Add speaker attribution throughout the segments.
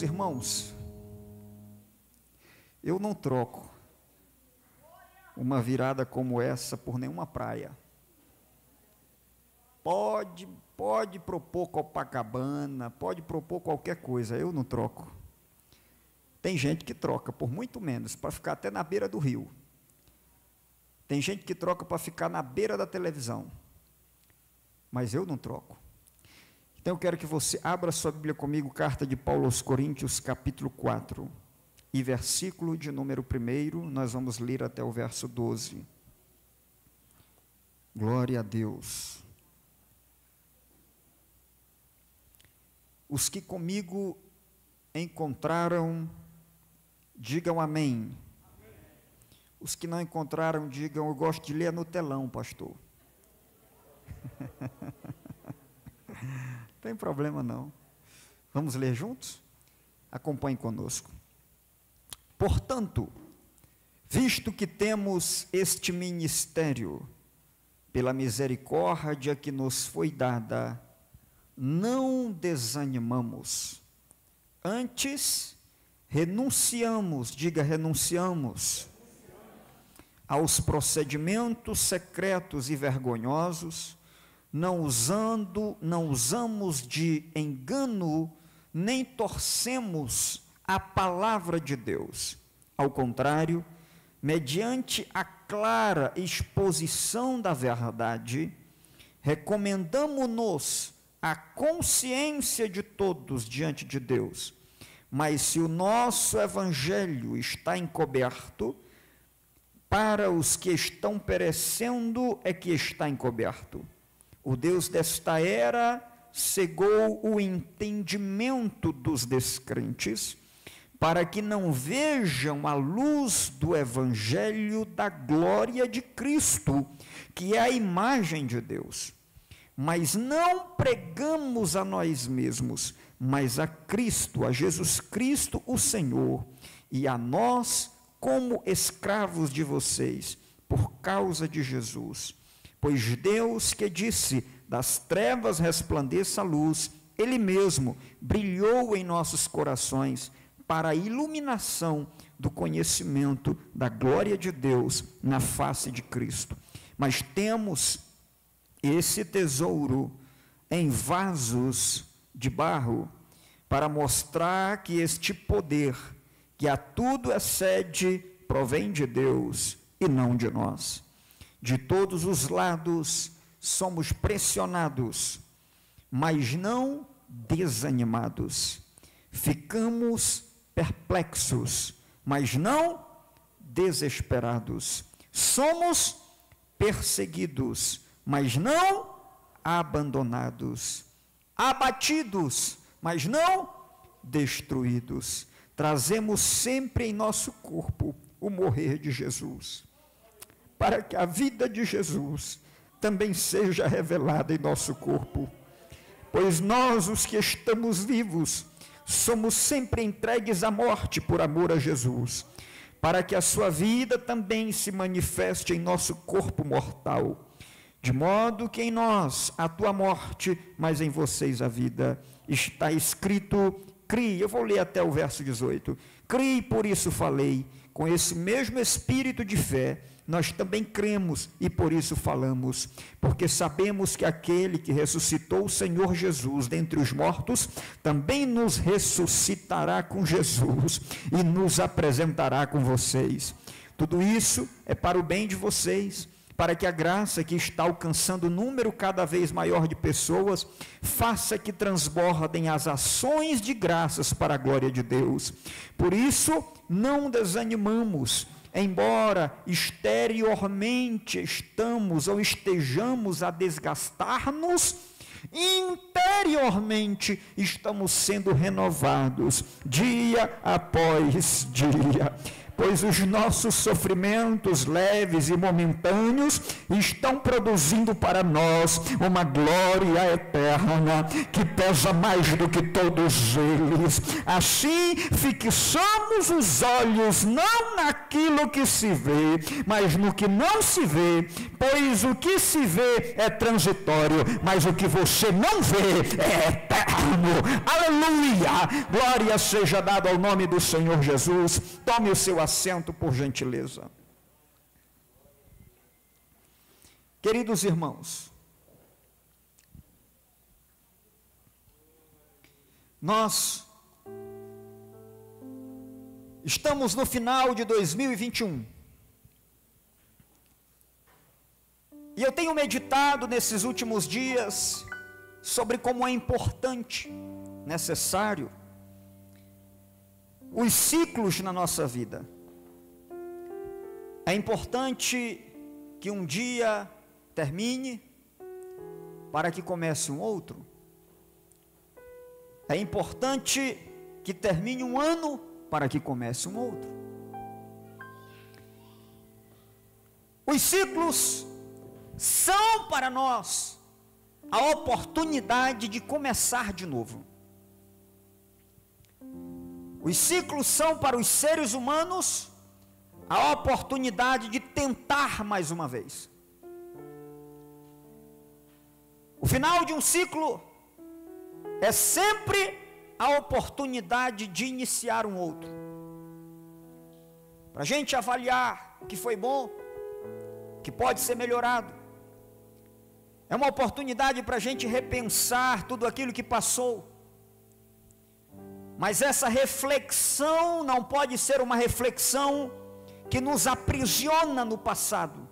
Speaker 1: Irmãos, eu não troco uma virada como essa por nenhuma praia. Pode propor Copacabana, pode propor qualquer coisa, eu não troco. Tem gente que troca por muito menos, para ficar até na beira do rio. Tem gente que troca para ficar na beira da televisão, mas eu não troco. Então eu quero que você abra sua Bíblia comigo, carta de Paulo aos Coríntios, capítulo 4, e versículo de número 1, nós vamos ler até o verso 12. Glória a Deus. Os que comigo encontraram, digam amém. Os que não encontraram, digam, eu gosto de ler no telão, pastor. Não tem problema não. Vamos ler juntos? Acompanhe conosco. Portanto, visto que temos este ministério, pela misericórdia que nos foi dada, não desanimamos. Antes, renunciamos, diga renunciamos, aos procedimentos secretos e vergonhosos, não usamos de engano, nem torcemos a palavra de Deus. Ao contrário, mediante a clara exposição da verdade, recomendamo-nos a consciência de todos diante de Deus. Mas se o nosso evangelho está encoberto, para os que estão perecendo é que está encoberto. O Deus desta era cegou o entendimento dos descrentes, para que não vejam a luz do Evangelho da glória de Cristo, que é a imagem de Deus. Mas não pregamos a nós mesmos, mas a Cristo, a Jesus Cristo, o Senhor, e a nós como escravos de vocês, por causa de Jesus. Pois Deus que disse, das trevas resplandeça a luz, Ele mesmo brilhou em nossos corações para a iluminação do conhecimento da glória de Deus na face de Cristo. Mas temos esse tesouro em vasos de barro, para mostrar que este poder, que a tudo excede, provém de Deus e não de nós. De todos os lados somos pressionados, mas não desanimados. Ficamos perplexos, mas não desesperados. Somos perseguidos, mas não abandonados. Abatidos, mas não destruídos. Trazemos sempre em nosso corpo o morrer de Jesus, para que a vida de Jesus também seja revelada em nosso corpo. Pois nós, os que estamos vivos, somos sempre entregues à morte por amor a Jesus, para que a sua vida também se manifeste em nosso corpo mortal, de modo que em nós a tua morte, mas em vocês a vida. Está escrito, crie, eu vou ler até o verso 18, crie, por isso falei. Com esse mesmo espírito de fé, nós também cremos e por isso falamos, porque sabemos que aquele que ressuscitou o Senhor Jesus dentre os mortos, também nos ressuscitará com Jesus e nos apresentará com vocês. Tudo isso é para o bem de vocês, para que a graça que está alcançando um número cada vez maior de pessoas, faça que transbordem as ações de graças para a glória de Deus. Por isso, não desanimamos, embora exteriormente estejamos a desgastar-nos, interiormente estamos sendo renovados, dia após dia. pois os nossos sofrimentos leves e momentâneos estão produzindo para nós uma glória eterna, que pesa mais do que todos eles. Assim, fixamos os olhos não naquilo que se vê, mas no que não se vê, pois o que se vê é transitório, mas o que você não vê é eterno. Aleluia! Glória seja dada ao nome do Senhor Jesus. Tome o seu assento, por gentileza. Queridos irmãos, nós estamos no final de 2021. E eu tenho meditado nesses últimos dias sobre como é importante, necessário, os ciclos na nossa vida. É importante que um dia termine para que comece um outro. É importante que termine um ano para que comece um outro. Os ciclos são para nós a oportunidade de começar de novo. Os ciclos são para os seres humanos a oportunidade de tentar mais uma vez. O final de um ciclo é sempre a oportunidade de iniciar um outro. Para a gente avaliar o que foi bom, o que pode ser melhorado. É uma oportunidade para a gente repensar tudo aquilo que passou. Mas essa reflexão não pode ser uma reflexão que nos aprisiona no passado.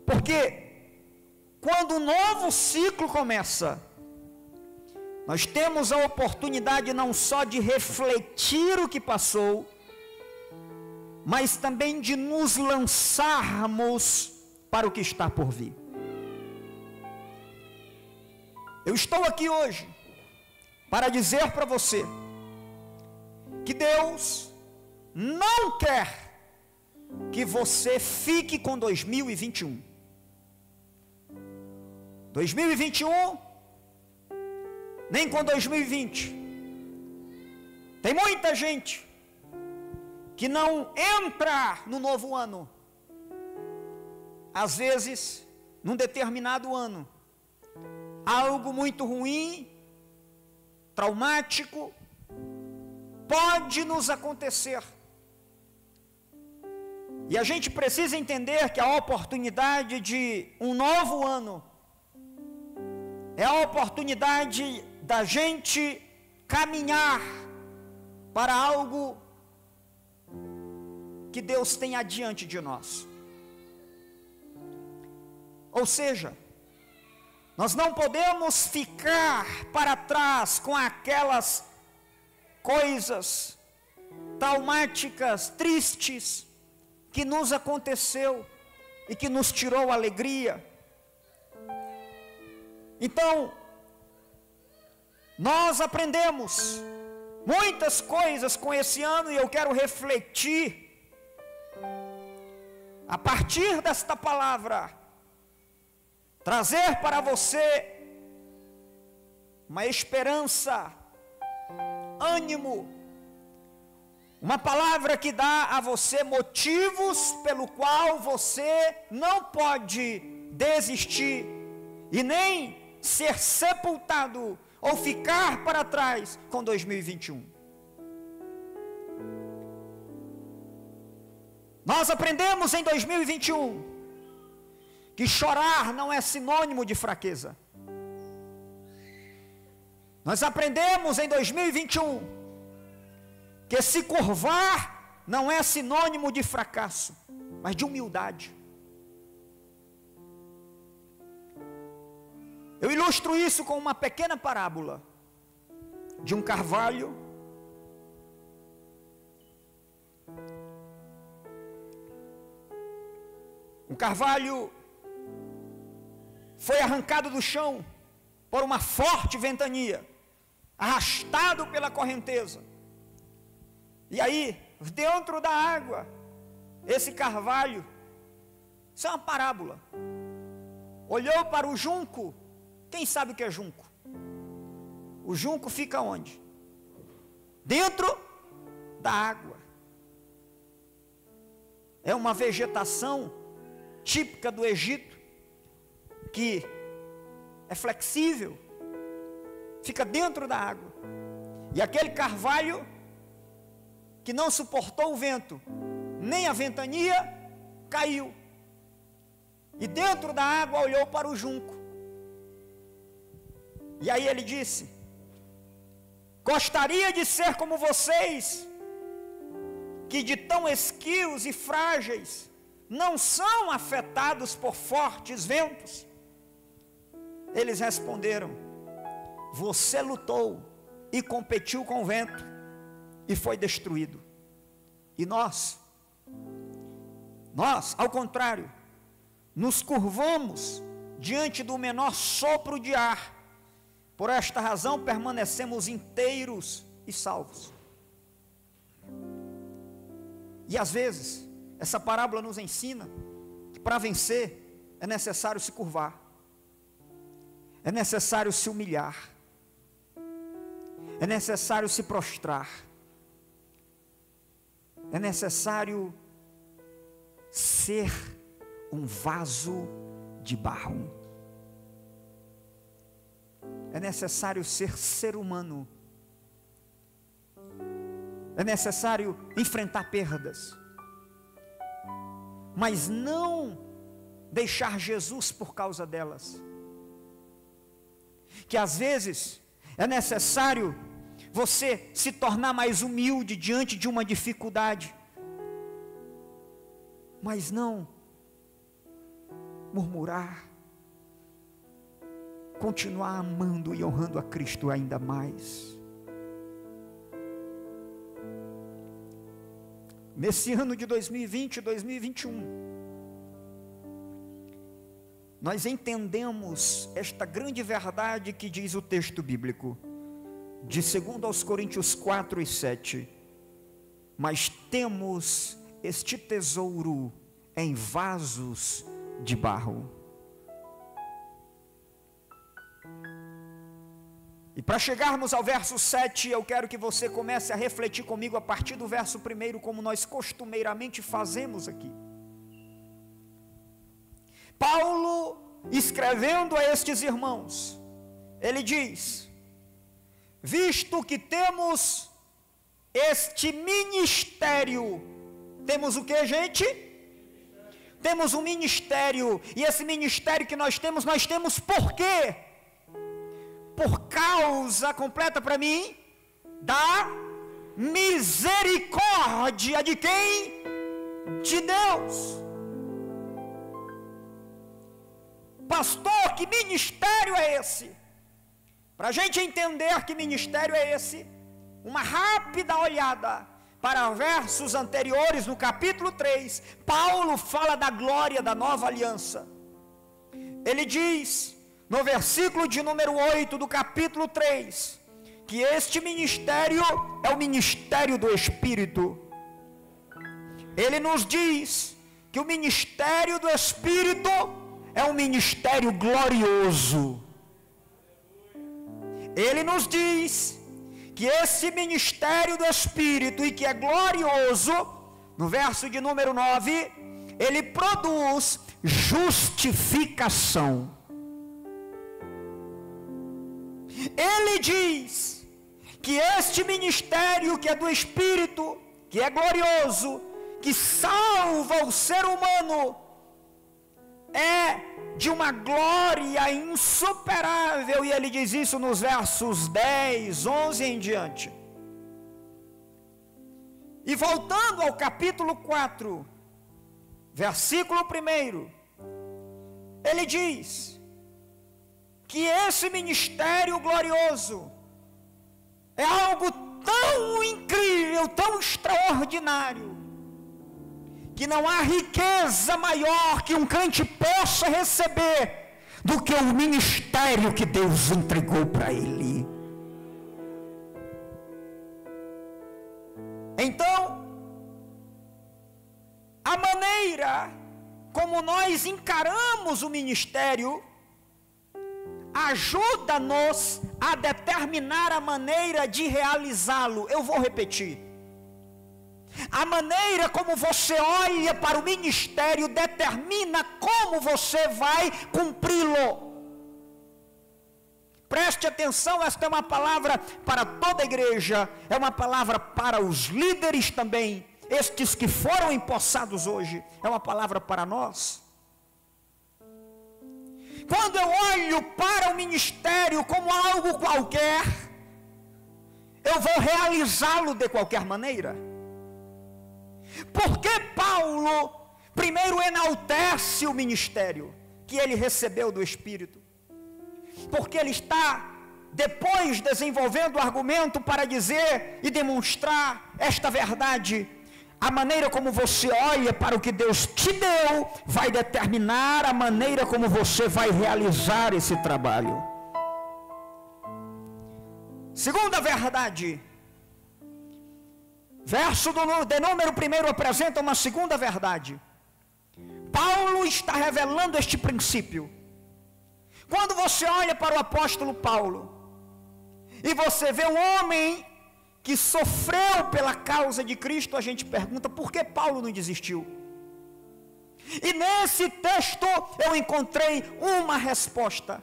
Speaker 1: Porque quando um novo ciclo começa, nós temos a oportunidade não só de refletir o que passou, mas também de nos lançarmos para o que está por vir. Eu estou aqui hoje para dizer para você que Deus não quer que você fique com 2021. 2021, nem com 2020. Tem muita gente que não entra no novo ano, às vezes, num determinado ano. Algo muito ruim, traumático, pode nos acontecer. E a gente precisa entender que a oportunidade de um novo ano é a oportunidade da gente caminhar para algo que Deus tem adiante de nós. Ou seja, nós não podemos ficar para trás com aquelas coisas traumáticas, tristes, que nos aconteceu e que nos tirou a alegria. Então, nós aprendemos muitas coisas com esse ano e eu quero refletir a partir desta palavra, trazer para você uma esperança, ânimo, uma palavra que dá a você motivos pelo qual você não pode desistir e nem ser sepultado ou ficar para trás com 2021. Nós aprendemos em 2021 que chorar não é sinônimo de fraqueza. Nós aprendemos em 2021 que se curvar não é sinônimo de fracasso, mas de humildade. Eu ilustro isso com uma pequena parábola de um carvalho foi arrancado do chão por uma forte ventania, arrastado pela correnteza. E aí, dentro da água, esse carvalho, isso é uma parábola, olhou para o junco. Quem sabe o que é junco? O junco fica onde? Dentro da água. É uma vegetação típica do Egito, que é flexível, fica dentro da água. E aquele carvalho, que não suportou o vento, nem a ventania, caiu. E dentro da água olhou para o junco. E aí ele disse: gostaria de ser como vocês, que de tão esquios e frágeis não são afetados por fortes ventos. Eles responderam: você lutou e competiu com o vento e foi destruído. E nós, ao contrário, nos curvamos diante do menor sopro de ar. Por esta razão permanecemos inteiros e salvos. E às vezes, essa parábola nos ensina que para vencer é necessário se curvar, é necessário se humilhar, é necessário se prostrar, é necessário ser um vaso de barro. É necessário ser humano. É necessário enfrentar perdas, mas não deixar Jesus por causa delas. Que às vezes é necessário você se tornar mais humilde diante de uma dificuldade, mas não murmurar, continuar amando e honrando a Cristo ainda mais. Nesse ano de 2020 e 2021, nós entendemos esta grande verdade que diz o texto bíblico, de 2 aos Coríntios 4 e 7, mas temos este tesouro em vasos de barro. E para chegarmos ao verso 7, eu quero que você comece a refletir comigo a partir do verso 1, como nós costumeiramente fazemos aqui. Paulo, escrevendo a estes irmãos, ele diz: visto que temos este ministério, temos o que, gente? Temos um ministério, e esse ministério que nós temos por quê? Por causa, completa para mim, da misericórdia de quem? De Deus. Pastor, que ministério é esse? Para a gente entender que ministério é esse, uma rápida olhada para versos anteriores, no capítulo 3, Paulo fala da glória da nova aliança. Ele diz, no versículo de número 8 do capítulo 3, que este ministério é o ministério do Espírito. Ele nos diz que o ministério do Espírito é um ministério glorioso. Ele nos diz que esse ministério do Espírito, e que é glorioso, no verso de número 9, ele produz justificação. Ele diz que este ministério que é do Espírito, que é glorioso, que salva o ser humano, é de uma glória insuperável, e ele diz isso nos versos 10, 11 em diante. E voltando ao capítulo 4, versículo 1, ele diz que esse ministério glorioso é algo tão incrível, tão extraordinário, que não há riqueza maior que um crente possa receber do que o ministério que Deus entregou para ele. Então, maneira como nós encaramos o ministério ajuda-nos a determinar a maneira de realizá-lo. Eu vou repetir. A maneira como você olha para o ministério determina como você vai cumpri-lo. Preste atenção, esta é uma palavra para toda a igreja, é uma palavra para os líderes também, estes que foram empossados hoje, é uma palavra para nós. Quando eu olho para o ministério como algo qualquer, eu vou realizá-lo de qualquer maneira. Porque Paulo primeiro enaltece o ministério que ele recebeu do Espírito? Porque ele está depois desenvolvendo o argumento para dizer e demonstrar esta verdade. A maneira como você olha para o que Deus te deu vai determinar a maneira como você vai realizar esse trabalho. Segunda verdade, verso de número 1 apresenta uma segunda verdade. Paulo está revelando este princípio. Quando você olha para o apóstolo Paulo e você vê um homem que sofreu pela causa de Cristo, a gente pergunta, por que Paulo não desistiu? E nesse texto eu encontrei uma resposta.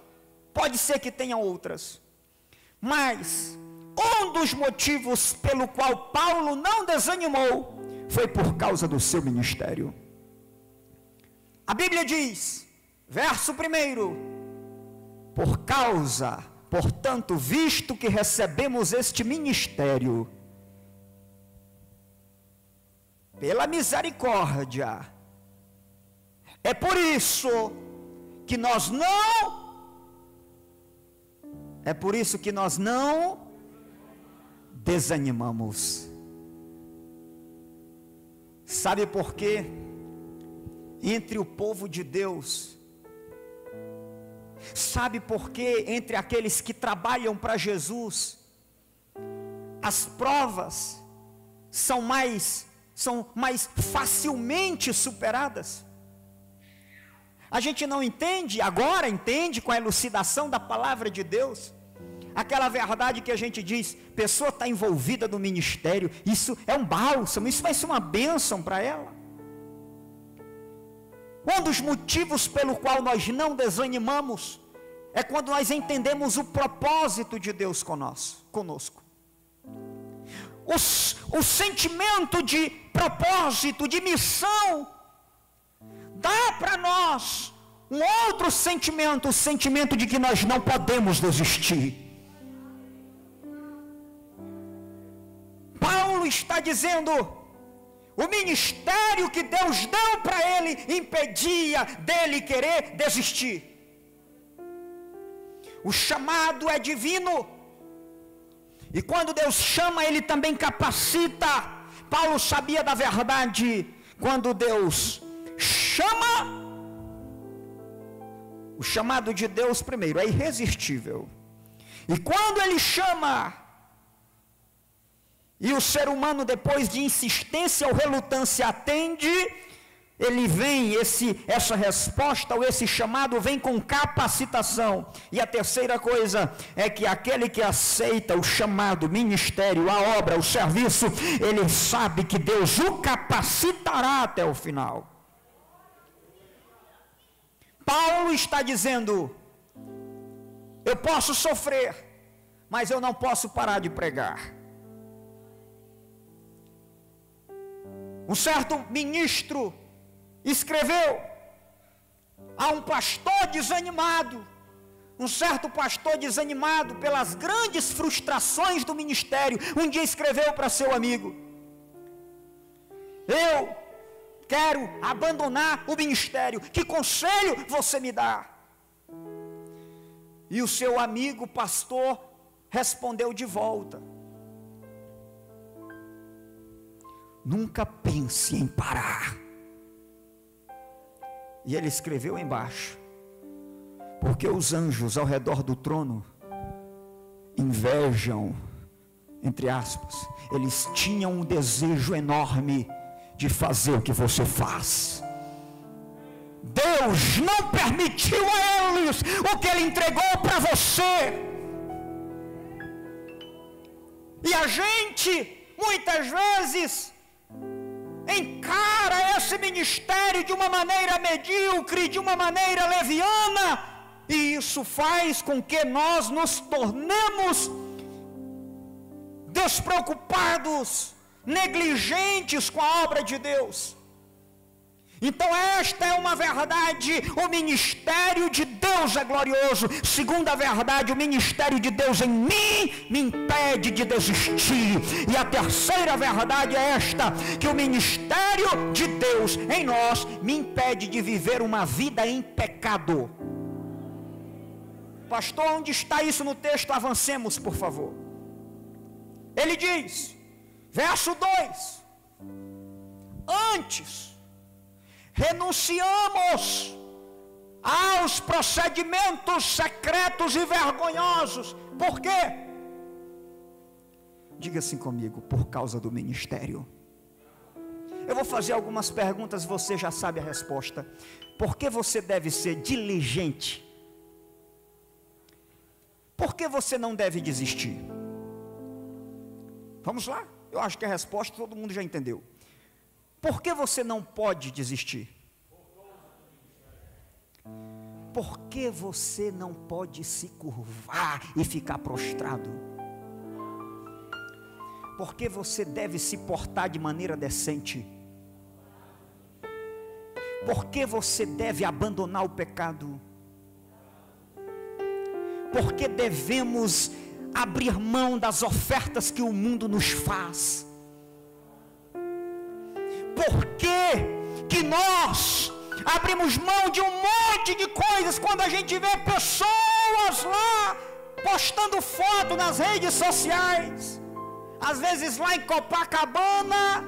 Speaker 1: Pode ser que tenha outras, mas um dos motivos pelo qual Paulo não desanimou foi por causa do seu ministério. A Bíblia diz, verso 1, portanto, visto que recebemos este ministério, pela misericórdia, é por isso que nós não desanimamos. Sabe por quê? Entre o povo de Deus, sabe por quê? Entre aqueles que trabalham para Jesus, as provas são mais facilmente superadas. A gente não entende, agora entende com a elucidação da palavra de Deus, aquela verdade que a gente diz, pessoa está envolvida no ministério, isso é um bálsamo, isso vai ser uma bênção para ela. Um dos motivos pelo qual nós não desanimamos é quando nós entendemos o propósito de Deus conosco. O sentimento de propósito, de missão, dá para nós um outro sentimento, o sentimento de que nós não podemos desistir. Paulo está dizendo, o ministério que Deus deu para ele impedia dele querer desistir. O chamado é divino, e quando Deus chama, ele também capacita. Paulo sabia da verdade. Quando Deus chama, o chamado de Deus primeiro é irresistível, e quando ele chama, e o ser humano depois de insistência ou relutância atende, ele vem, essa resposta ou esse chamado vem com capacitação. E a terceira coisa é que aquele que aceita o chamado, o ministério, a obra, o serviço, ele sabe que Deus o capacitará até o final. Paulo está dizendo, eu posso sofrer, mas eu não posso parar de pregar. Um certo ministro escreveu a um pastor desanimado, um certo pastor desanimado pelas grandes frustrações do ministério, um dia escreveu para seu amigo, eu quero abandonar o ministério, que conselho você me dá? E o seu amigo pastor respondeu de volta, nunca pense em parar. E ele escreveu embaixo, porque os anjos ao redor do trono invejam, entre aspas, eles tinham um desejo enorme de fazer o que você faz. Deus não permitiu a eles o que Ele entregou para você. E a gente, muitas vezes, encara esse ministério de uma maneira medíocre, de uma maneira leviana, e isso faz com que nós nos tornemos despreocupados, negligentes com a obra de Deus. Então esta é uma verdade: o ministério de Deus é glorioso. Segunda verdade: o ministério de Deus em mim me impede de desistir. E a terceira verdade é esta: que o ministério de Deus em nós me impede de viver uma vida em pecado. Pastor, onde está isso no texto? Avancemos, por favor. Ele diz, verso 2: antes renunciamos aos procedimentos secretos e vergonhosos. Por quê? Diga assim comigo: por causa do ministério. Eu vou fazer algumas perguntas, você já sabe a resposta. Por que você deve ser diligente? Por que você não deve desistir? Vamos lá, eu acho que a resposta todo mundo já entendeu. Por que você não pode desistir? Por que você não pode se curvar e ficar prostrado? Por que você deve se portar de maneira decente? Por que você deve abandonar o pecado? Por que devemos abrir mão das ofertas que o mundo nos faz? Por que nós abrimos mão de um monte de coisas quando a gente vê pessoas lá postando foto nas redes sociais, às vezes lá em Copacabana,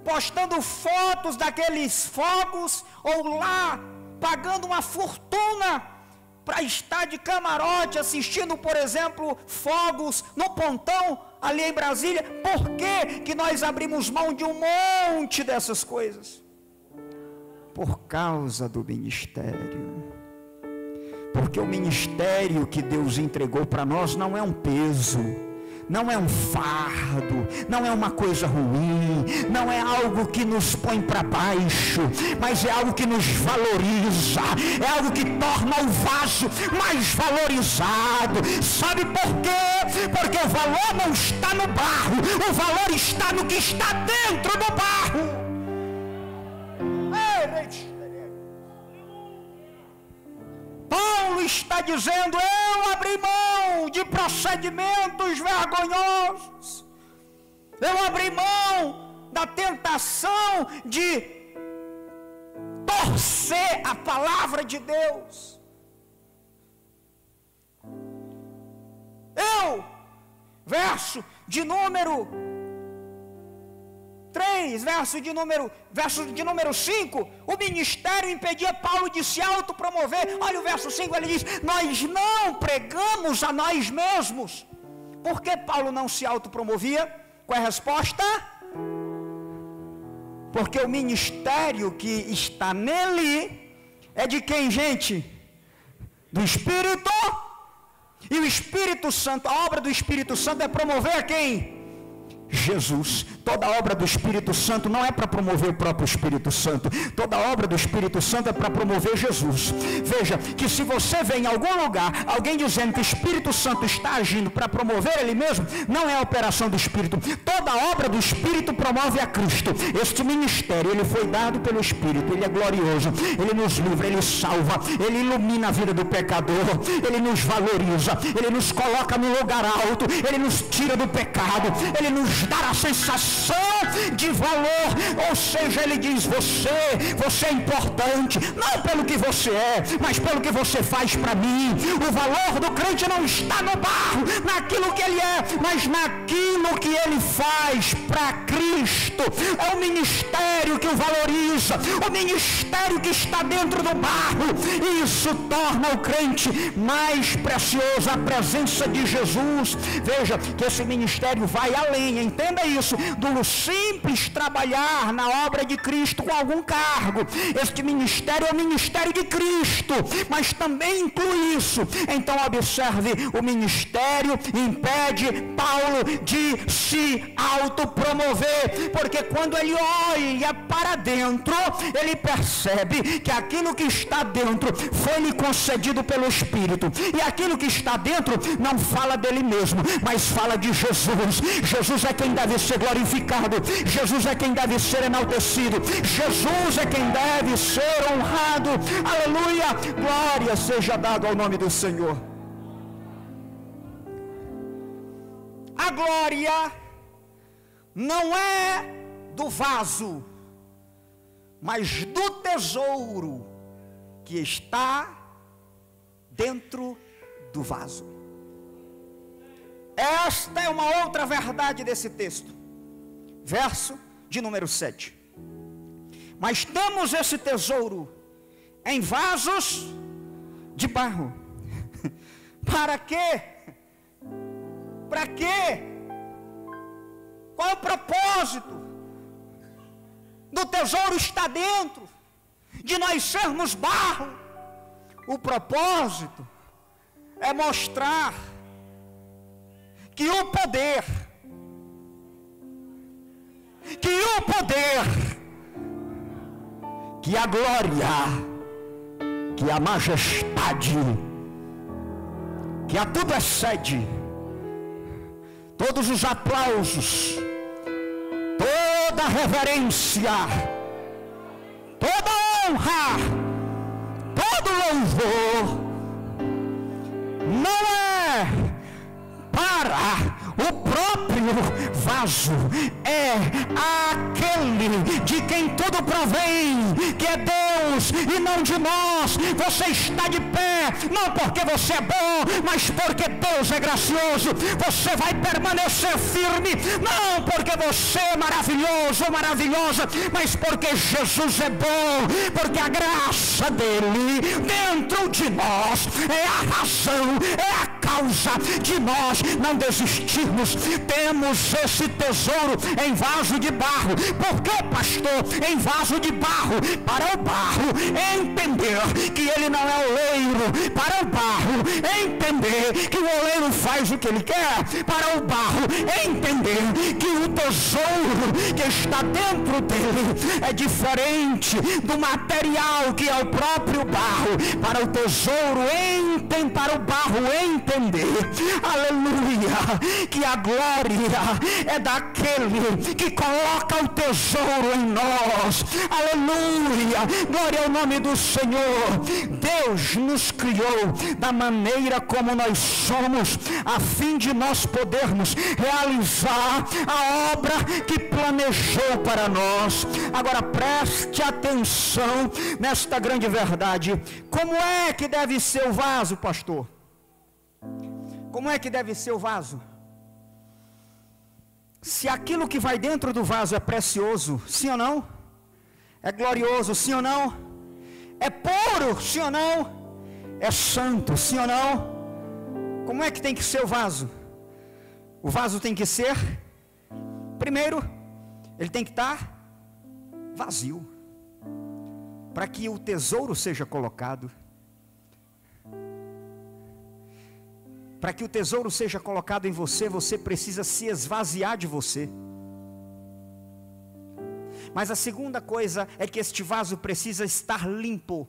Speaker 1: postando fotos daqueles fogos, ou lá pagando uma fortuna para estar de camarote assistindo, por exemplo, fogos no Pontão, ali em Brasília? Por que nós abrimos mão de um monte dessas coisas? Por causa do ministério. Porque o ministério que Deus entregou para nós não é um peso, não é um fardo, não é uma coisa ruim, não é algo que nos põe para baixo, mas é algo que nos valoriza, é algo que torna o vaso mais valorizado. Sabe por quê? Porque o valor não está no barro, o valor está no que está dentro do barro. Paulo está dizendo: eu abri mão de procedimentos vergonhosos, eu abri mão da tentação de torcer a palavra de Deus. Verso de número 3, verso de número 5, o ministério impedia Paulo de se autopromover. Olha o verso 5, ele diz: nós não pregamos a nós mesmos. Por que Paulo não se autopromovia? Qual é a resposta? Porque o ministério que está nele é de quem, gente? Do Espírito. E o Espírito Santo, a obra do Espírito Santo é promover a quem? Jesus. Toda obra do Espírito Santo não é para promover o próprio Espírito Santo. Toda obra do Espírito Santo é para promover Jesus. Veja que se você vê em algum lugar alguém dizendo que o Espírito Santo está agindo para promover ele mesmo, não é a operação do Espírito. Toda obra do Espírito promove a Cristo. Este ministério, ele foi dado pelo Espírito, ele é glorioso, ele nos livra, ele salva, ele ilumina a vida do pecador, ele nos valoriza, ele nos coloca no lugar alto, ele nos tira do pecado, ele nos dá a sensação de valor. Ou seja, ele diz: você é importante, não pelo que você é, mas pelo que você faz para mim. O valor do crente não está no barro, naquilo que ele é, mas naquilo que ele faz para Cristo. É o ministério que o valoriza, o ministério que está dentro do barro, e isso torna o crente mais precioso, a presença de Jesus. Veja que esse ministério vai além, entenda isso, do simples trabalhar na obra de Cristo com algum cargo. Este ministério é o ministério de Cristo, mas também inclui isso. Então observe, o ministério impede Paulo de se autopromover, porque quando ele olha para dentro, ele percebe que aquilo que está dentro foi-lhe concedido pelo Espírito, e aquilo que está dentro não fala dele mesmo, mas fala de Jesus. Jesus é quem deve ser glorificado, Jesus é quem deve ser enaltecido, Jesus é quem deve ser honrado. Aleluia, glória seja dada ao nome do Senhor. A glória não é do vaso, mas do tesouro que está dentro do vaso. Esta é uma outra verdade desse texto, verso de número 7. Mas temos esse tesouro em vasos de barro. Para quê? Para quê? Qual o propósito do tesouro estar dentro, de nós sermos barro? O propósito é mostrar que o poder, que a glória, que a majestade, que a tudo excede, todos os aplausos, toda a reverência, toda a honra, todo louvor, não é para o próprio vaso, é aquele de quem tudo provém, que é Deus e não de nós. Você está de pé, não porque você é bom, mas porque Deus é gracioso. Você vai permanecer firme, não porque você é maravilhoso ou maravilhosa, mas porque Jesus é bom, porque a graça dele dentro de nós é a razão, é a causa de nós não desistirmos. Temos esse tesouro em vaso de barro. Por que, pastor? Em vaso de barro, para o barro entender que ele não é oleiro, para o barro entender que o oleiro faz o que ele quer, para o barro entender que o tesouro que está dentro dele é diferente do material que é o próprio barro, para o tesouro para o barro entender, aleluia, que a glória é daquele que coloca o tesouro em nós. Aleluia, glória ao nome do Senhor. Deus nos criou da maneira como nós somos, a fim de nós podermos realizar a obra que planejou para nós. Agora preste atenção nesta grande verdade. Como é que deve ser o vaso, pastor? Como é que deve ser o vaso? Se aquilo que vai dentro do vaso é precioso, sim ou não? É glorioso, sim ou não? É puro, sim ou não? É santo, sim ou não? Como é que tem que ser o vaso? O vaso tem que ser, primeiro, ele tem que estar vazio, para que o tesouro seja colocado. Para que o tesouro seja colocado em você, você precisa se esvaziar de você. Mas a segunda coisa é que este vaso precisa estar limpo.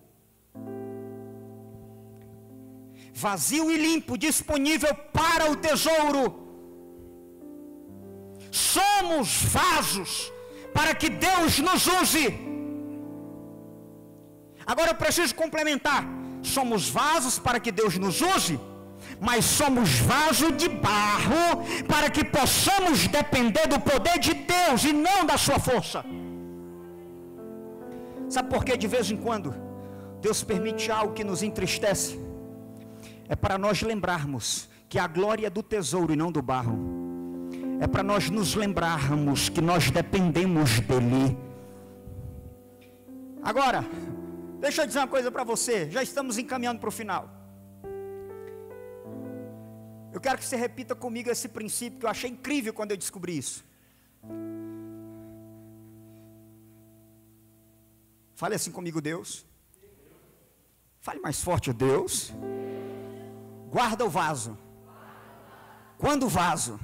Speaker 1: Vazio e limpo, disponível para o tesouro. Somos vasos para que Deus nos use. Agora eu preciso complementar. Somos vasos para que Deus nos use, mas somos vaso de barro para que possamos depender do poder de Deus e não da sua força. Sabe por que de vez em quando Deus permite algo que nos entristece? É para nós lembrarmos que a glória é do tesouro e não do barro. É para nós nos lembrarmos que nós dependemos dele. Agora, deixa eu dizer uma coisa para você, já estamos encaminhando para o final. Eu quero que você repita comigo esse princípio que eu achei incrível quando eu descobri isso. Fale assim comigo, Deus. Fale mais forte, Deus. Guarda o vaso. Quando o vaso,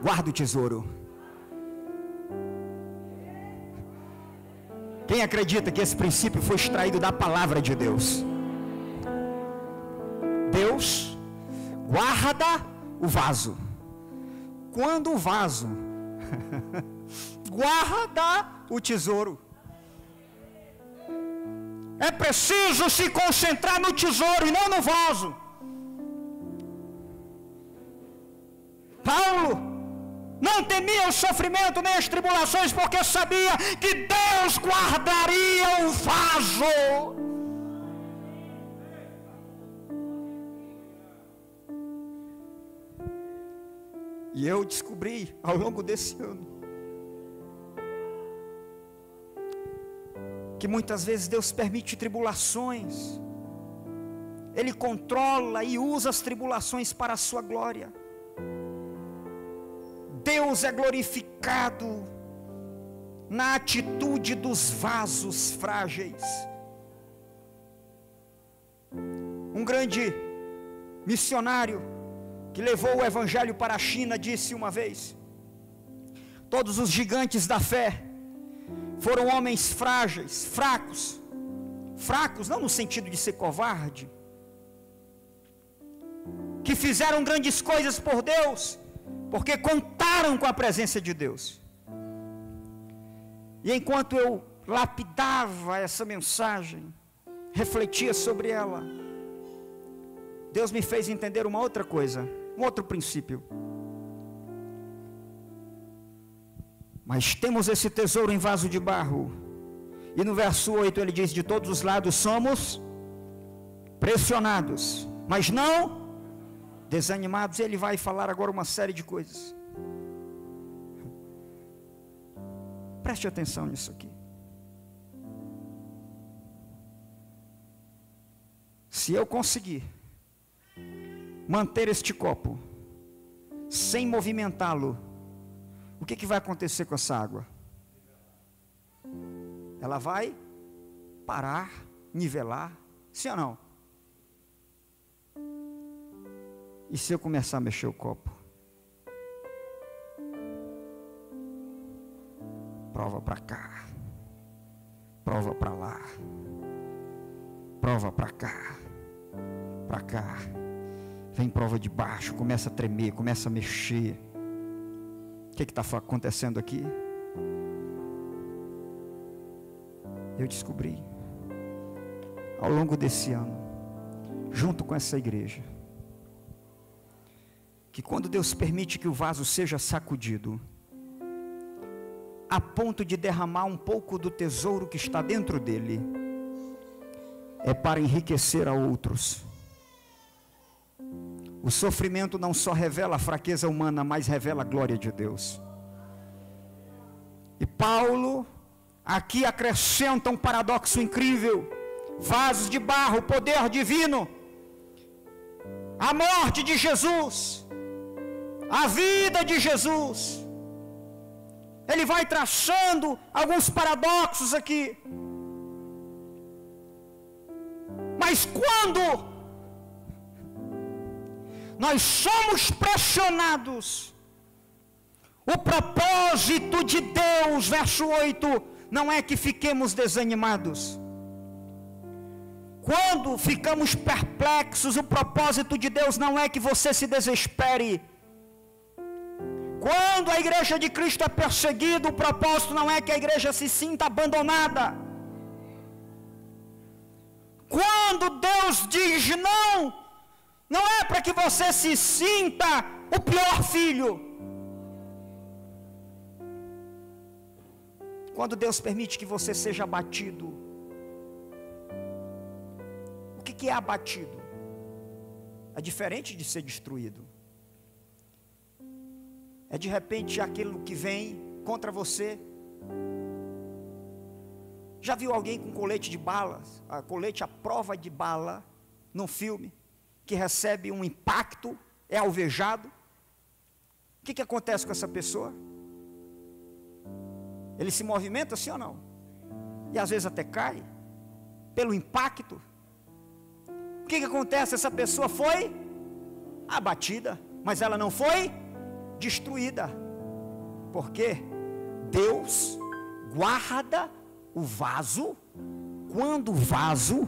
Speaker 1: guarda o tesouro. Quem acredita que esse princípio foi extraído da palavra de Deus? Deus guarda o vaso. Quando o vaso guarda o tesouro. É preciso se concentrar no tesouro e não no vaso. Paulo não temia o sofrimento nem as tribulações, porque sabia que Deus guardaria o vaso. E eu descobri ao longo desse ano que muitas vezes Deus permite tribulações. Ele controla e usa as tribulações para a sua glória. Deus é glorificado na atitude dos vasos frágeis. Um grande missionário que levou o evangelho para a China disse uma vez: todos os gigantes da fé foram homens frágeis, fracos não no sentido de ser covarde, que fizeram grandes coisas por Deus, porque contaram com a presença de Deus. E enquanto eu lapidava essa mensagem, refletia sobre ela, Deus me fez entender uma outra coisa, um outro princípio. Mas temos esse tesouro em vaso de barro. E no verso 8 ele diz: de todos os lados somos pressionados, mas não desanimados. Ele vai falar agora uma série de coisas. Preste atenção nisso aqui. Se eu conseguir manter este copo sem movimentá-lo, o que vai acontecer com essa água? Ela vai parar, nivelar, sim ou não? E se eu começar a mexer o copo? Prova para cá, prova para lá, prova para cá, vem prova de baixo, começa a tremer, começa a mexer. O que está acontecendo aqui? Eu descobri ao longo desse ano, junto com essa igreja, que quando Deus permite que o vaso seja sacudido, a ponto de derramar um pouco do tesouro que está dentro dele, é para enriquecer a outros. O sofrimento não só revela a fraqueza humana, mas revela a glória de Deus. E Paulo aqui acrescenta um paradoxo incrível: vasos de barro, o poder divino, a morte de Jesus, a vida de Jesus. Ele vai traçando alguns paradoxos aqui. Mas quando nós somos pressionados, o propósito de Deus, verso 8, não é que fiquemos desanimados. Quando ficamos perplexos, o propósito de Deus não é que você se desespere. Quando a igreja de Cristo é perseguida, o propósito não é que a igreja se sinta abandonada. Quando Deus diz não, não é para que você se sinta o pior filho. Quando Deus permite que você seja abatido, o que é abatido? É diferente de ser destruído. É de repente aquilo que vem contra você. Já viu alguém com colete de balas, colete à prova de bala, num filme, que recebe um impacto, é alvejado, o que acontece com essa pessoa? Ele se movimenta, sim ou não? E às vezes até cai, pelo impacto. O que acontece? Essa pessoa foi abatida, mas ela não foi destruída. Por quê? Deus guarda o vaso, quando o vaso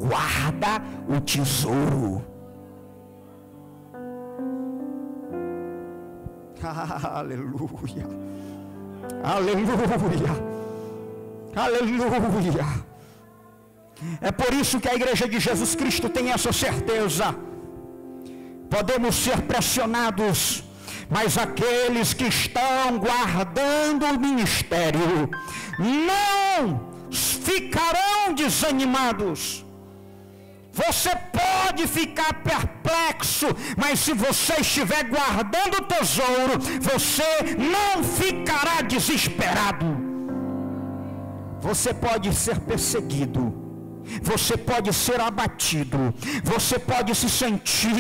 Speaker 1: guarda o tesouro. Aleluia, aleluia, aleluia. É por isso que a igreja de Jesus Cristo tem essa certeza. Podemos ser pressionados, mas aqueles que estão guardando o ministério não ficarão desanimados. Você pode ficar perplexo, mas se você estiver guardando o tesouro, você não ficará desesperado. Você pode ser perseguido, você pode ser abatido, você pode se sentir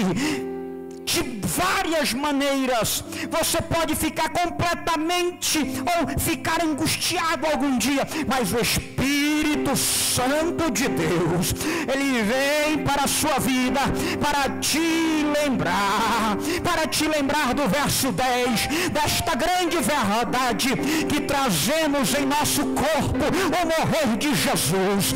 Speaker 1: de várias maneiras. Você pode ficar completamente ou ficar angustiado algum dia, mas o Espírito Santo de Deus, ele vem para a sua vida para te lembrar do verso 10, desta grande verdade que trazemos em nosso corpo, o morrer de Jesus,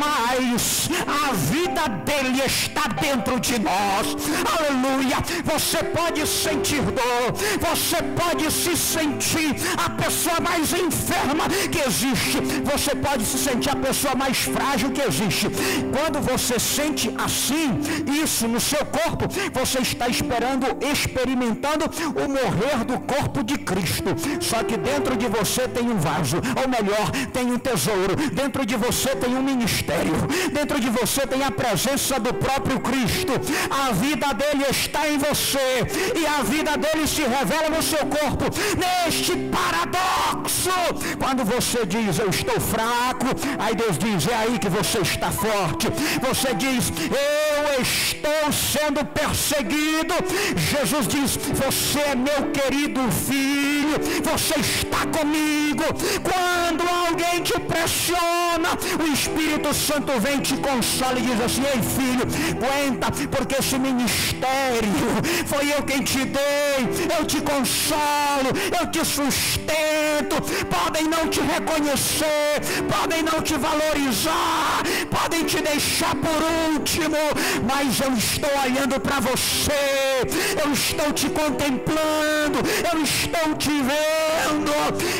Speaker 1: mas a vida dele está dentro de nós. Aleluia. Você pode sentir dor, você pode se sentir a pessoa mais enferma que existe, você pode se sentir a pessoa mais frágil que existe. Quando você sente assim, isso no seu corpo, você está experimentando o morrer do corpo de Cristo. Só que dentro de você tem um vaso, ou melhor, tem um tesouro. Dentro de você tem um ministério, dentro de você tem a presença do próprio Cristo. A vida dele está em você, e a vida dele se revela no seu corpo. Neste paradoxo, quando você diz eu estou fraco, aí Deus diz, é aí que você está forte. Você diz, eu estou sendo perseguido, Jesus diz, você é meu querido filho, você está comigo. Quando alguém te pressiona, o Espírito Santo vem, te consola e diz assim, ei filho, aguenta, porque esse ministério foi eu quem te dei, eu te consolo, eu te sustento. Podem não te reconhecer, podem não te valorizar, podem te deixar por último, mas eu estou olhando para você, eu estou te contemplando, eu estou te vendo.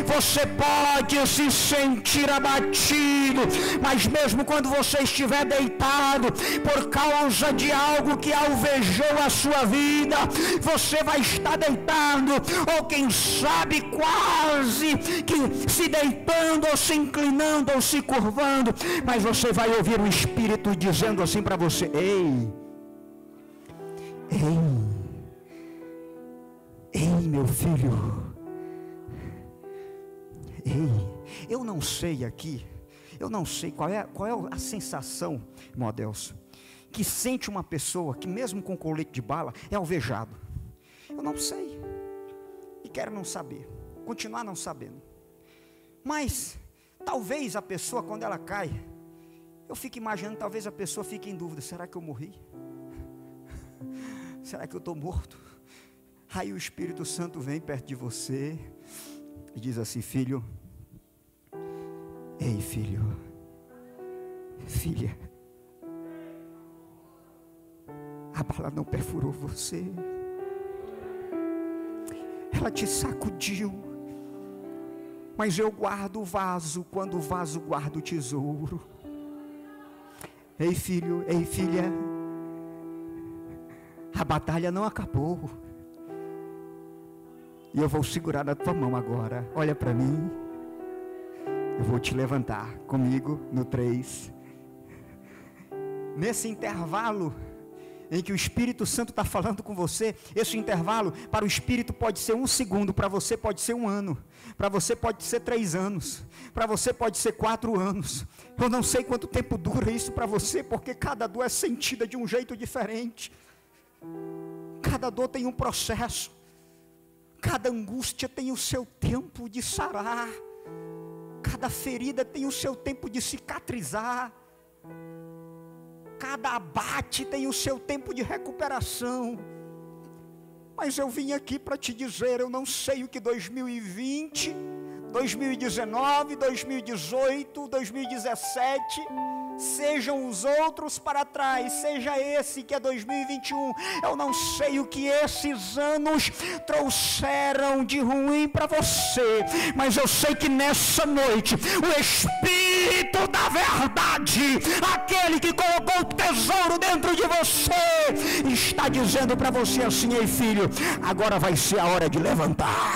Speaker 1: Você pode se sentir abatido, mas mesmo quando você estiver deitado por causa de algo que alvejou a sua vida, você vai estar deitado, ou quem sabe quase que se deitando, ou se inclinando, ou se curvando, mas você vai ouvir o Espírito dizendo assim para você, ei, meu filho, ei, eu não sei aqui, eu não sei qual é a sensação, irmão Adelso, que sente uma pessoa que mesmo com colete de bala é alvejado. Eu não sei, e quero não saber, continuar não sabendo, mas talvez a pessoa, quando ela cai, eu fico imaginando, talvez a pessoa fique em dúvida, será que eu morri? Será que eu estou morto? Aí o Espírito Santo vem perto de você e diz assim, filho, ei filho, filha, a bala não perfurou você, ela te sacudiu, mas eu guardo o vaso, quando o vaso guarda o tesouro. Ei filho, ei filha, a batalha não acabou, e eu vou segurar na tua mão agora, olha para mim, eu vou te levantar comigo no 3, nesse intervalo em que o Espírito Santo está falando com você, esse intervalo para o Espírito pode ser 1 segundo, para você pode ser 1 ano, para você pode ser 3 anos, para você pode ser 4 anos, eu não sei quanto tempo dura isso para você, porque cada dor é sentida de um jeito diferente,
Speaker 2: Cada dor tem um processo, cada angústia tem o seu tempo de sarar, cada ferida tem o seu tempo de cicatrizar, cada abate tem o seu tempo de recuperação. Mas eu vim aqui para te dizer, eu não sei o que 2020, 2019, 2018, 2017, sejam os outros para trás, seja esse que é 2021, eu não sei o que esses anos trouxeram de ruim para você, mas eu sei que nessa noite, o Espírito da verdade, aquele que colocou o tesouro dentro de você, está dizendo para você assim: ei filho, agora vai ser a hora de levantar,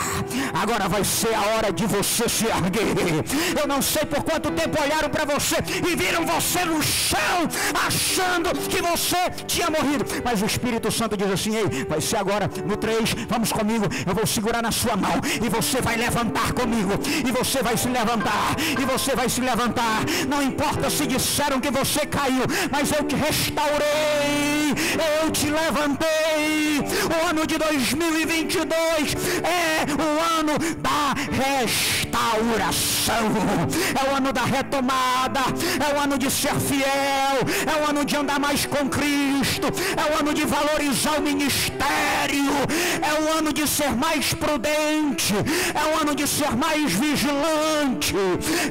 Speaker 2: agora vai ser a hora de você se erguer. Eu não sei por quanto tempo olharam para você e viram você no chão, achando que você tinha morrido, mas o Espírito Santo diz assim: ei, vai ser agora, no 3, vamos comigo, eu vou segurar na sua mão, e você vai levantar comigo, e você vai se levantar, e você vai se levantar, não importa se disseram que você caiu, mas eu te restaurei, eu te levantei. O ano de 2022 é o ano da restauração, é o ano da retomada, é o ano de ser fiel, é o ano de andar mais com Cristo, é o ano de valorizar o ministério, é o ano de ser mais prudente, é o ano de ser mais vigilante,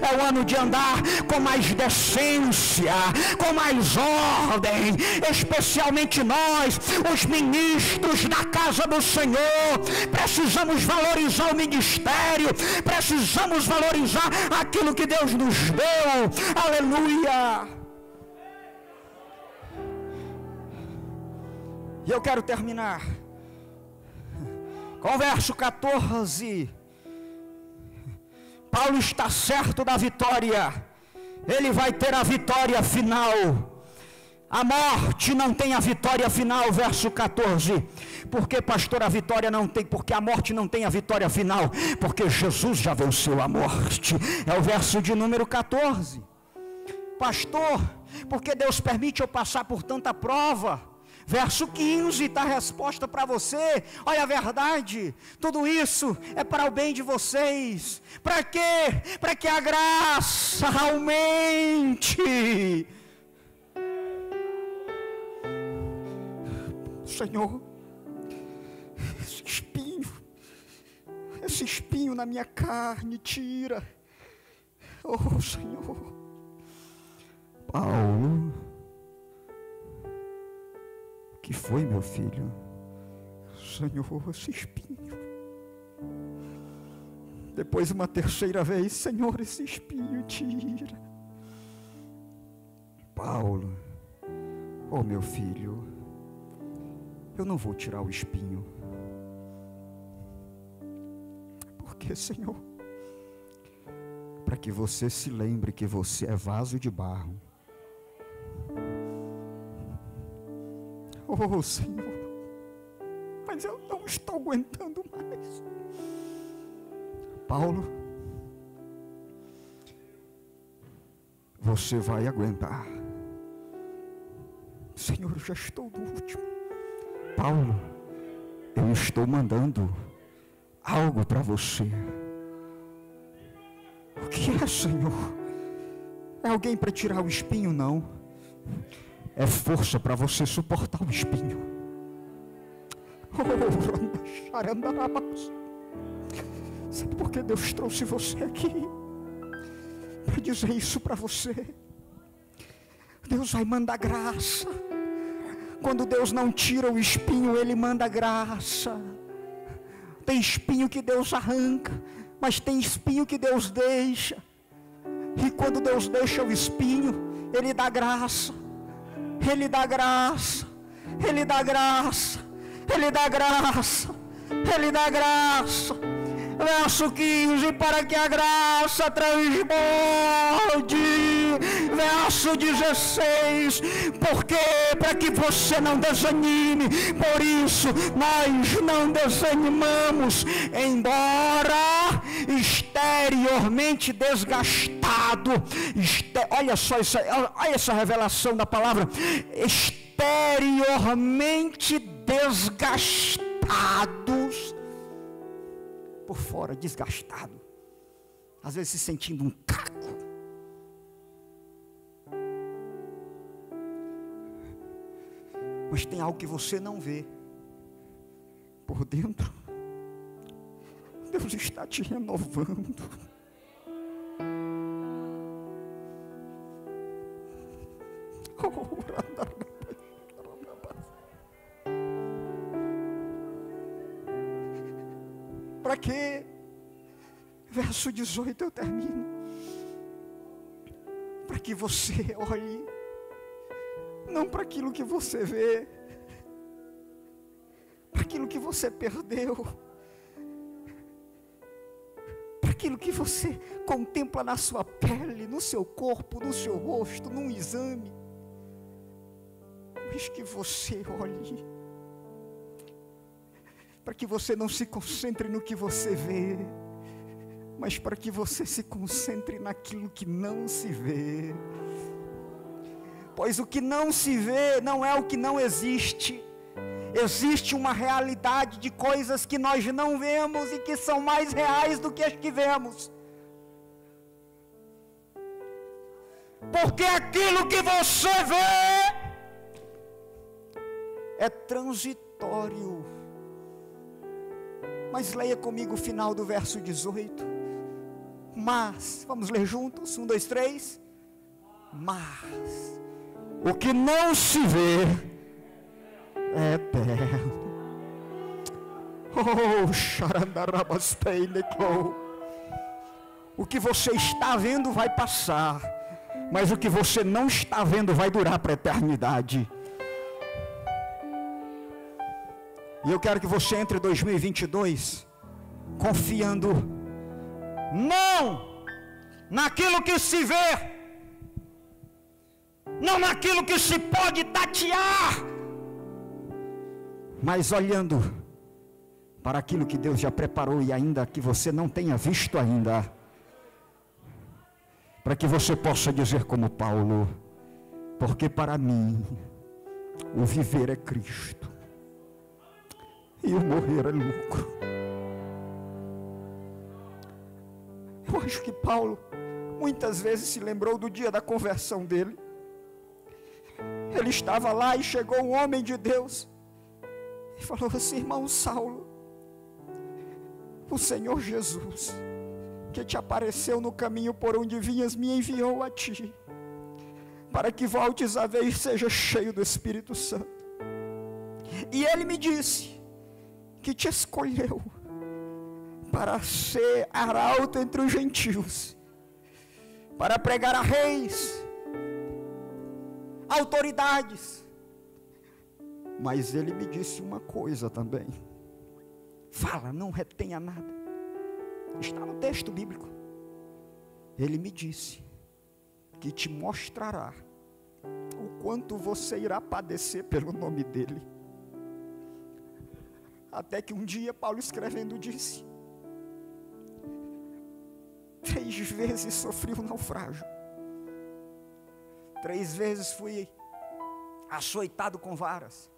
Speaker 2: é o ano de andar com mais decência, com mais ordem, especialmente nós, os ministros da casa do Senhor, precisamos valorizar o ministério, precisamos valorizar aquilo que Deus nos deu. Aleluia! E eu quero terminar com o verso 14. Paulo está certo da vitória, ele vai ter a vitória final. A morte não tem a vitória final, verso 14. Por que, pastor, a vitória não tem? Porque a morte não tem a vitória final, porque Jesus já venceu a morte. É o verso de número 14. Pastor, porque Deus permite eu passar por tanta prova? Verso 15 está a resposta para você. Olha a verdade, tudo isso é para o bem de vocês. Para quê? Para que a graça aumente. Senhor, esse espinho na minha carne, tira. Oh, Senhor.
Speaker 1: Paulo, o que foi, meu filho?
Speaker 2: Senhor, esse espinho. Depois uma terceira vez: Senhor, esse espinho, tira.
Speaker 1: Paulo, oh meu filho, eu não vou tirar o espinho.
Speaker 2: Por que, Senhor?
Speaker 1: Para que você se lembre que você é vaso de barro.
Speaker 2: Oh, Senhor, mas eu não estou aguentando mais.
Speaker 1: Paulo, você vai aguentar.
Speaker 2: Senhor, eu já estou no último.
Speaker 1: Paulo, eu estou mandando algo para você.
Speaker 2: O que é, Senhor? É alguém para tirar o espinho? Não.
Speaker 1: É força para você suportar o espinho.
Speaker 2: Sabe por que Deus trouxe você aqui? Para dizer isso para você. Deus vai mandar graça. Quando Deus não tira o espinho, Ele manda graça. Tem espinho que Deus arranca, mas tem espinho que Deus deixa. E quando Deus deixa o espinho, Ele dá graça. Ele dá graça. Ele dá graça. Ele dá graça. Ele dá graça. Verso 15, para que a graça transborde. Verso 16, porque para que você não desanime, por isso nós não desanimamos, embora exteriormente desgastado. Olha só olha essa revelação da palavra. Exteriormente exteriormente desgastados, por fora desgastado, às vezes se sentindo um caco. Mas tem algo que você não vê. Por dentro, Deus está te renovando. Para quê? Verso 18 eu termino. Para que você olhe, não para aquilo que você vê, para aquilo que você perdeu, para aquilo que você contempla na sua pele, no seu corpo, no seu rosto, num exame, mas que você olhe, para que você não se concentre no que você vê, mas para que você se concentre naquilo que não se vê. Pois o que não se vê não é o que não existe. Existe uma realidade de coisas que nós não vemos e que são mais reais do que as que vemos. Porque aquilo que você vê é transitório. Mas leia comigo o final do verso 18. Mas, vamos ler juntos? 1, 2, 3. Mas o que não se vê é eterno. Oh, xarandarabasteineclou. O que você está vendo vai passar, mas o que você não está vendo vai durar para a eternidade. E eu quero que você entre em 2022 confiando não naquilo que se vê, não naquilo que se pode tatear, mas olhando para aquilo que Deus já preparou e ainda que você não tenha visto ainda, para que você possa dizer como Paulo: porque para mim o viver é Cristo e o morrer é lucro. Eu acho que Paulo muitas vezes se lembrou do dia da conversão dele. Ele estava lá e chegou um homem de Deus e falou assim: irmão Saulo, o Senhor Jesus, que te apareceu no caminho por onde vinhas, me enviou a ti, para que voltes a ver e seja cheio do Espírito Santo. E ele me disse que te escolheu para ser arauto entre os gentios, para pregar a reis, autoridades. Mas ele me disse uma coisa também: fala, não retenha nada. Está no texto bíblico. Ele me disse que te mostrará o quanto você irá padecer pelo nome dele. Até que um dia Paulo escrevendo disse: 3 vezes sofri um naufrágio, 3 vezes fui açoitado com varas,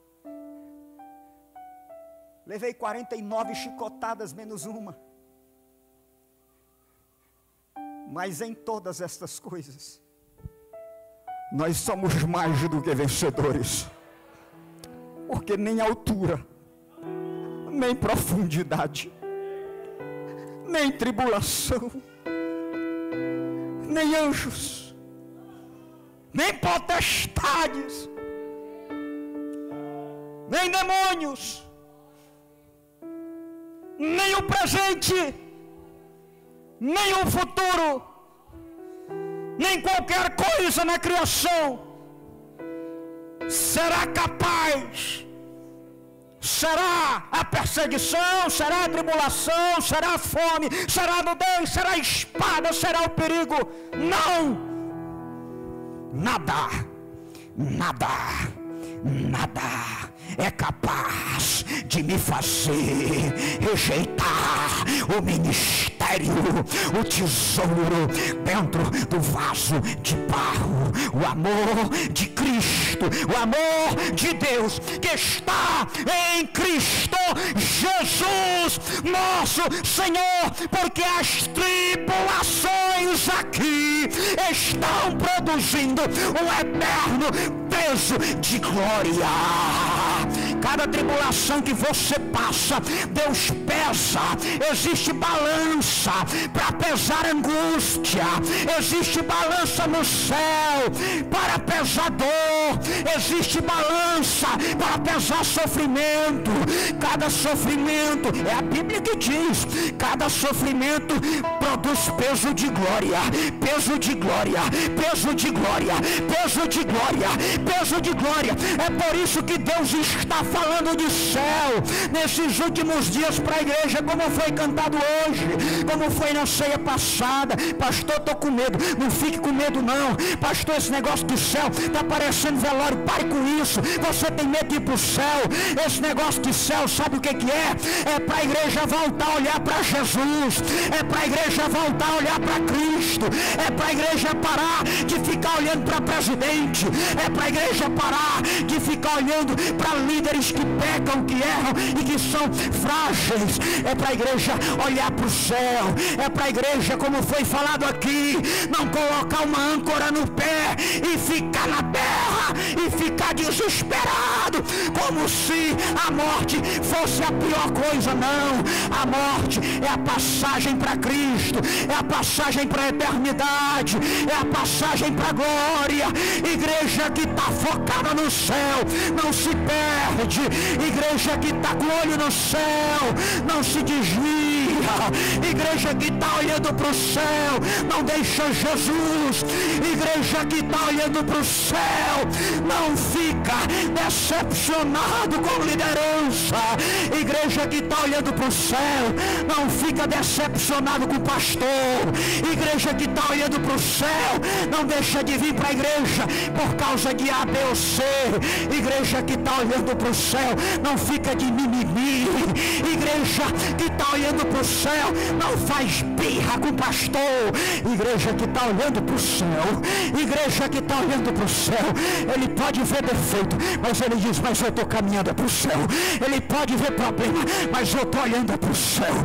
Speaker 2: levei 49 chicotadas menos uma, mas em todas estas coisas nós somos mais do que vencedores, porque nem altura, nem profundidade, nem tribulação, nem anjos, nem potestades, nem demônios, nem o presente, nem o futuro, nem qualquer coisa na criação será capaz. Será a perseguição, será a tribulação, será a fome, será a nudez, será a espada, será o perigo. Não! Nada, nada, nada é capaz de me fazer rejeitar o ministério mistério, o tesouro dentro do vaso de barro, o amor de Cristo, o amor de Deus que está em Cristo Jesus, nosso Senhor, porque as tribulações aqui estão produzindo um eterno peso de glória. Cada tribulação que você passa, Deus pesa. Existe balança para pesar angústia, existe balança no céu para pesar dor, existe balança para pesar sofrimento. Cada sofrimento, é a Bíblia que diz, cada sofrimento produz peso de glória, peso de glória, peso de glória, peso de glória, peso de glória. É por isso que Deus está falando de céu nesses últimos dias para a igreja, como foi cantado hoje, como foi na ceia passada. Pastor, estou com medo. Não fique com medo não. Pastor, esse negócio do céu está parecendo velório. Pare com isso. Você tem medo de ir para o céu. Esse negócio de céu, sabe o que é? É para a igreja voltar a olhar para Jesus, é para a igreja voltar a olhar para Cristo, é para a igreja parar de ficar olhando para presidente, é para a igreja parar de ficar olhando para líderes que pecam, que erram e que são frágeis. É para a igreja olhar para o céu, é para a igreja, como foi falado aqui, não colocar uma âncora no pé e ficar na terra e ficar desesperado, como se a morte fosse a pior coisa. Não, a morte é a passagem para Cristo, é a passagem para a eternidade, é a passagem para a glória. Igreja que está focada no céu não se perde, igreja que está com o olho no céu não se desvia, igreja que está olhando para o céu não deixa Jesus, igreja que está olhando para o céu não fica decepcionado com liderança, igreja que está olhando para o céu não fica decepcionado com o pastor, igreja que está olhando para o céu não deixa de vir para a igreja por causa de A, B ou C, igreja que está olhando para o céu não fica de mimimi, igreja que está olhando para o céu não faz birra com o pastor, igreja que está olhando para o céu, igreja que está olhando para o céu, ele pode ver defeito, mas ele diz, mas eu estou caminhando para o céu, ele pode ver problema, mas eu estou olhando para o céu,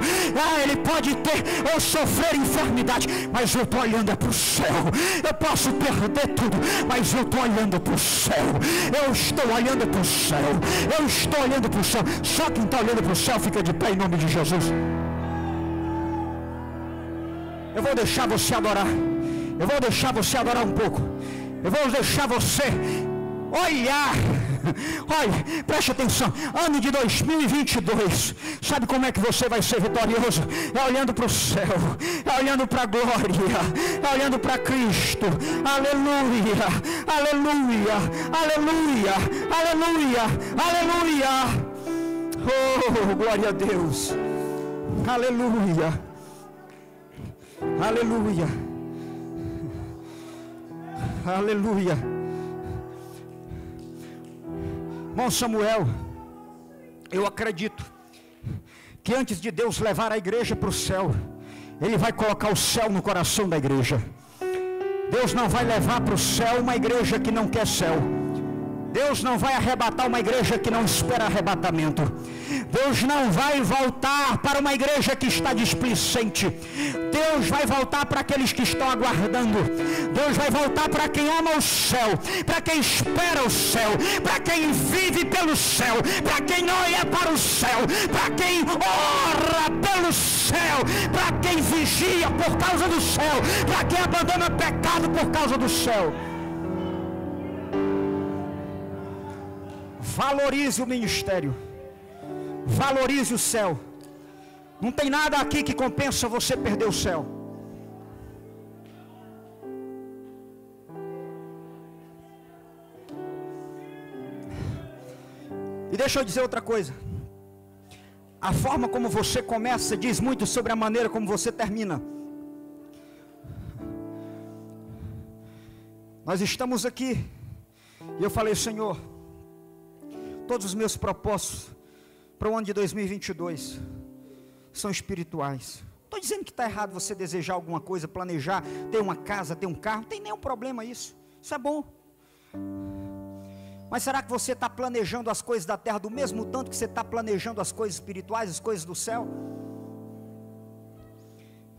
Speaker 2: ele pode ter ou sofrer enfermidade, mas eu estou olhando para o céu, eu posso perder tudo, mas eu estou olhando para o céu, eu estou olhando para o céu, eu estou olhando para o céu. Só quem está olhando para o céu fica de pé em nome de Jesus. Eu vou deixar você adorar, eu vou deixar você adorar um pouco, eu vou deixar você olhar. Olha, preste atenção, ano de 2022, sabe como é que você vai ser vitorioso? É olhando para o céu, é olhando para a glória, é olhando para Cristo. Aleluia, aleluia, aleluia, aleluia, aleluia. Oh, glória a Deus. Aleluia, aleluia, aleluia. Irmão Samuel, eu acredito que antes de Deus levar a igreja para o céu, Ele vai colocar o céu no coração da igreja. Deus não vai levar para o céu uma igreja que não quer céu. Deus não vai arrebatar uma igreja que não espera arrebatamento. Deus não vai voltar para uma igreja que está displicente. Deus vai voltar para aqueles que estão aguardando. Deus vai voltar para quem ama o céu, para quem espera o céu, para quem vive pelo céu, para quem olha para o céu, para quem ora pelo céu, para quem vigia por causa do céu, para quem abandona pecado por causa do céu. Valorize o ministério, valorize o céu. Não tem nada aqui que compensa você perder o céu. E deixa eu dizer outra coisa. A forma como você começa diz muito sobre a maneira como você termina. Nós estamos aqui e eu falei, Senhor, todos os meus propósitos para o ano de 2022 são espirituais. estou dizendo que está errado você desejar alguma coisa, planejar, ter uma casa, ter um carro, não tem nenhum problema isso. Isso é bom. Mas será que você está planejando as coisas da terra do mesmo tanto que você está planejando as coisas espirituais, as coisas do céu?